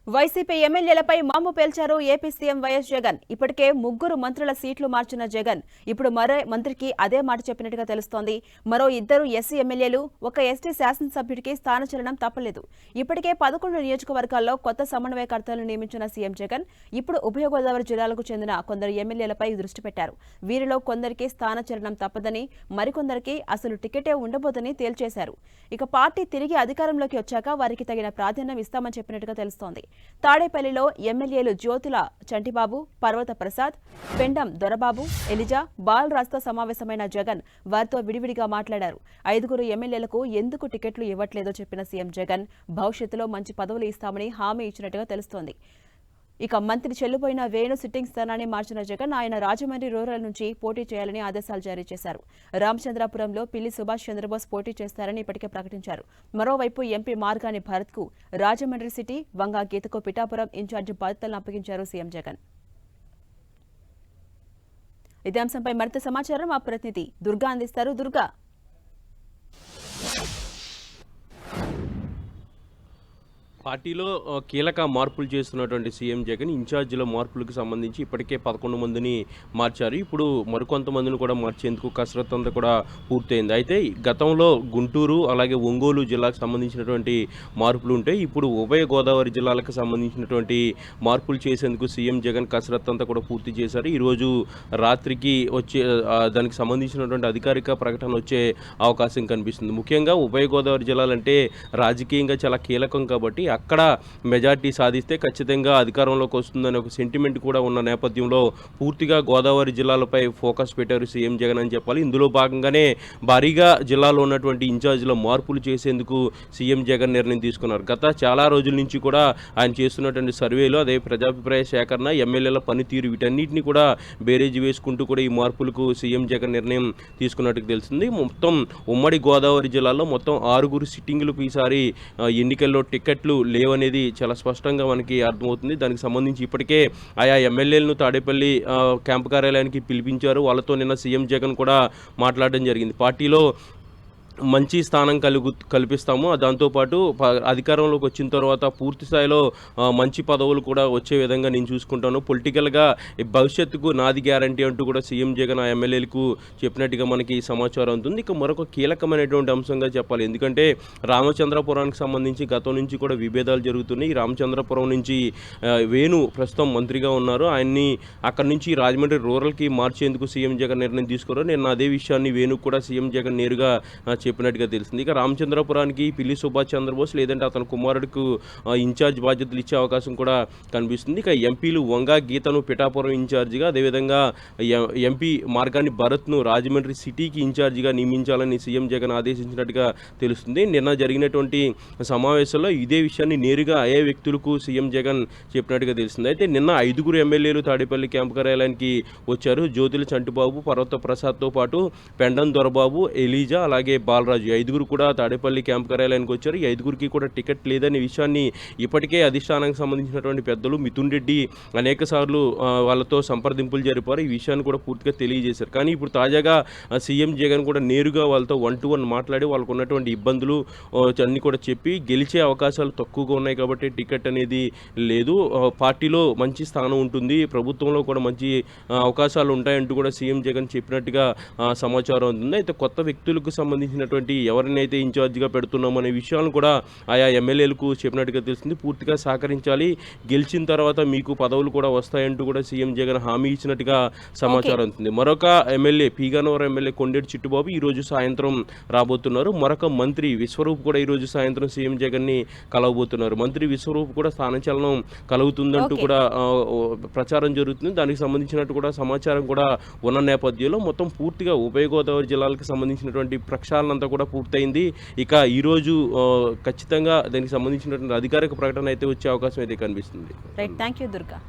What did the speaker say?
YCP ఎమ్మెల్యేలపై మాము పేల్చారు AP CM YS Jagan. ఇప్పటికే ముగ్గురు మంత్రుల సీట్లు మార్చిన జగన్ ఇప్పుడు మరో మంత్రికి అదే మాట చెప్పినట్టుగా తెలుస్తోంది. మరో ఇద్దరు ఎస్సీ ఎమ్మెల్యేలు, ఒక ఎస్టీ శాసనసభ్యుడికి స్థానచలనం తప్పలేదు. ఇప్పటికే 11 నియోజకవర్గాల్లో కొత్త సమన్వయకర్తలను నియమించిన సీఎం జగన్ ఇప్పుడు ఉభయ గోదావరి జిల్లాలకు చెందిన కొందరు ఎమ్మెల్యేలపై దృష్టి పెట్టారు. వీరిలో కొందరికి స్థానచలనం తప్పదని, మరికొందరికి అసలు టికెటే ఉండబోదని తేల్చేశారు. ఇక పార్టీ తిరిగి అధికారంలోకి వచ్చాక వారికి తగిన ప్రాధాన్యం ఇస్తామని చెప్పినట్టుగా తెలుస్తోంది. తాడేపల్లిలో ఎమ్మెల్యేలు జ్యోతుల చంటిబాబు, పర్వత ప్రసాద్, పెండం దొరబాబు, ఎలిజా, బాలరాజ్తో సమావేశమైన జగన్ వారితో విడివిడిగా మాట్లాడారు. 5 ఎమ్మెల్యేలకు ఎందుకు టికెట్లు ఇవ్వట్లేదో చెప్పిన సీఎం జగన్ భవిష్యత్తులో మంచి పదవులు ఇస్తామని హామీ ఇచ్చినట్టుగా తెలుస్తోంది. ఇక మంత్రి చెల్లుపోయిన వేణు సిట్టింగ్ స్థానాన్ని మార్చిన జగన్ ఆయన రాజమండ్రి రూరల్ నుంచి పోటీ చేయాలని ఆదేశాలు జారీ చేశారు. రామచంద్రాపురంలో పిల్లి సుభాష్ చంద్రబోస్ పోటీ చేస్తారని ఇప్పటికే ప్రకటించారు. మరోవైపు ఎంపీ మార్గాని భరత్కు రాజమండ్రి సిటీ, వంగా గీతకు పిఠాపురం ఇన్ఛార్జి బాధ్యతలను అప్పగించారు సీఎం జగన్. ఇదే అంశంపై మరింత సమాచారం మా ప్రతినిధి దుర్గా అందిస్తారు. దుర్గా, పార్టీలో కీలక మార్పులు చేస్తున్నటువంటి సీఎం జగన్ ఇన్ఛార్జీల మార్పులకు సంబంధించి ఇప్పటికే 11 మందిని మార్చారు. ఇప్పుడు మరికొంతమందిని కూడా మార్చేందుకు కసరత్తు అంతా కూడా పూర్తయింది. అయితే గతంలో గుంటూరు అలాగే ఒంగోలు జిల్లాకు సంబంధించినటువంటి మార్పులు ఉంటే ఇప్పుడు ఉభయ గోదావరి జిల్లాలకు సంబంధించినటువంటి మార్పులు చేసేందుకు సీఎం జగన్ కసరత్తు అంతా కూడా పూర్తి చేశారు. ఈరోజు రాత్రికి వచ్చే దానికి సంబంధించినటువంటి అధికారిక ప్రకటన వచ్చే అవకాశం కనిపిస్తుంది. ముఖ్యంగా ఉభయ గోదావరి జిల్లాలంటే రాజకీయంగా చాలా కీలకం కాబట్టి అక్కడ మెజార్టీ సాధిస్తే ఖచ్చితంగా అధికారంలోకి వస్తుందనే ఒక సెంటిమెంట్ కూడా ఉన్న నేపథ్యంలో పూర్తిగా గోదావరి జిల్లాలపై ఫోకస్ పెట్టారు సీఎం జగన్ అని చెప్పాలి. ఇందులో భాగంగానే భారీగా జిల్లాలో ఉన్నటువంటి ఇన్ఛార్జీల మార్పులు చేసేందుకు సీఎం జగన్ నిర్ణయం తీసుకున్నారు. గత చాలా రోజుల నుంచి కూడా ఆయన చేస్తున్నటువంటి సర్వేలు, అదే ప్రజాభిప్రాయ సేకరణ, ఎమ్మెల్యేల పనితీరు వీటన్నిటిని కూడా బేరేజ్ వేసుకుంటూ కూడా ఈ మార్పులకు సీఎం జగన్ నిర్ణయం తీసుకున్నట్టు తెలిసింది. మొత్తం ఉమ్మడి గోదావరి జిల్లాలో మొత్తం 6 సిట్టింగులకు ఈసారి ఎన్నికల్లో టికెట్లు లేవనేది చాలా స్పష్టంగా మనకి అర్థమవుతుంది. దానికి సంబంధించి ఇప్పటికే ఆయా ఎమ్మెల్యేలను తాడేపల్లి క్యాంపు కార్యాలయానికి పిలిపించారు. వాళ్ళతో నిన్న సీఎం జగన్ కూడా మాట్లాడడం జరిగింది. పార్టీలో మంచి స్థానం కల్పిస్తాము, దాంతోపాటు అధికారంలోకి వచ్చిన తర్వాత పూర్తి స్థాయిలో మంచి పదవులు కూడా వచ్చే విధంగా నేను చూసుకుంటాను, పొలిటికల్గా భవిష్యత్తుకు నాది గ్యారంటీ అంటూ కూడా సీఎం జగన్ ఆ ఎమ్మెల్యేలకు చెప్పినట్టుగా మనకి సమాచారం ఉంటుంది. ఇక మరొక కీలకమైనటువంటి అంశంగా చెప్పాలి, ఎందుకంటే రామచంద్రపురానికి సంబంధించి గతం నుంచి కూడా విభేదాలు జరుగుతున్నాయి. ఈ రామచంద్రపురం నుంచి వేణు ప్రస్తుతం మంత్రిగా ఉన్నారు. ఆయన్ని అక్కడి నుంచి రాజమండ్రి రూరల్కి మార్చేందుకు సీఎం జగన్ నిర్ణయం తీసుకున్నారు. నేను అదే విషయాన్ని వేణు కూడా సీఎం జగన్ నేరుగా చెప్పినట్టుగా తెలిసింది. ఇక రామచంద్రపురానికి పిల్లి సుభాష్ చంద్రబోస్ లేదంటే అతని కుమారుడికి ఇన్ఛార్జ్ బాధ్యతలు ఇచ్చే అవకాశం కూడా కనిపిస్తుంది. ఇక ఎంపీలు వంగా గీతను పిఠాపురం ఇన్ఛార్జిగా, అదేవిధంగా ఎంపీ మార్గాని భరత్ను రాజమండ్రి సిటీకి ఇన్ఛార్జిగా నియమించాలని సీఎం జగన్ ఆదేశించినట్టుగా తెలుస్తుంది. నిన్న జరిగినటువంటి సమావేశంలో ఇదే విషయాన్ని నేరుగా అయ్యే వ్యక్తులకు సీఎం జగన్ చెప్పినట్టుగా తెలిసింది. అయితే నిన్న 5 ఎమ్మెల్యేలు తాడేపల్లి క్యాంపు కార్యాలయానికి వచ్చారు. జ్యోతుల చంటిబాబు, పర్వత ప్రసాద్తో పాటు పెండం దొరబాబు, ఎలీజా అలాగే బాలరాజు 5 కూడా తాడేపల్లి క్యాంపు కార్యాలయానికి వచ్చారు. ఈ 5 కూడా టికెట్ లేదనే విషయాన్ని ఇప్పటికే అధిష్టానానికి సంబంధించినటువంటి పెద్దలు మిథున్ రెడ్డి అనేక సార్లు వాళ్ళతో సంప్రదింపులు జరిపారు. ఈ విషయాన్ని కూడా పూర్తిగా తెలియజేశారు. కానీ ఇప్పుడు తాజాగా సీఎం జగన్ కూడా నేరుగా వాళ్ళతో 1-to-1 మాట్లాడి వాళ్ళకు ఉన్నటువంటి ఇబ్బందులు అన్నీ కూడా చెప్పి గెలిచే అవకాశాలు తక్కువగా ఉన్నాయి కాబట్టి టికెట్ అనేది లేదు, పార్టీలో మంచి స్థానం ఉంటుంది, ప్రభుత్వంలో కూడా మంచి అవకాశాలు ఉంటాయంటూ కూడా సీఎం జగన్ చెప్పినట్టుగా సమాచారం ఉంది. అయితే కొత్త వ్యక్తులకు సంబంధించినటువంటి ఎవరినైతే ఇన్ఛార్జిగా పెడుతున్నాం అనే విషయాలను కూడా ఆయా ఎమ్మెల్యేలకు చెప్పినట్టుగా తెలిసింది. పూర్తిగా సహకరించాలి, గెలిచిన తర్వాత మీకు పదవులు కూడా వస్తాయంటూ కూడా సీఎం జగన్ హామీ ఇచ్చినట్టుగా సమాచారం ఉంది. మరొక ఎమ్మెల్యే పీగన్నవరం ఎమ్మెల్యే కొండేటి చిట్టుబాబు ఈరోజు సాయంత్రం రాబోతున్నారు. మరొక మంత్రి విశ్వరూప్ కూడా ఈరోజు సాయంత్రం సీఎం జగన్ని కలవబోతున్నారు. మంత్రి విశ్వరూప్ కూడా స్థానచలనం కలుగుతుందంటూ కూడా ప్రచారం జరుగుతుంది. దానికి సంబంధించినట్టు కూడా సమాచారం కూడా ఉన్న నేపథ్యంలో మొత్తం పూర్తిగా ఉభయ గోదావరి జిల్లాలకు సంబంధించినటువంటి ప్రక్షాళన అంతా కూడా పూర్తయింది. ఇక ఈరోజు ఖచ్చితంగా దానికి సంబంధించినటువంటి అధికారిక ప్రకటన అయితే వచ్చే అవకాశం అయితే కనిపిస్తుంది. Right, thank you Durga.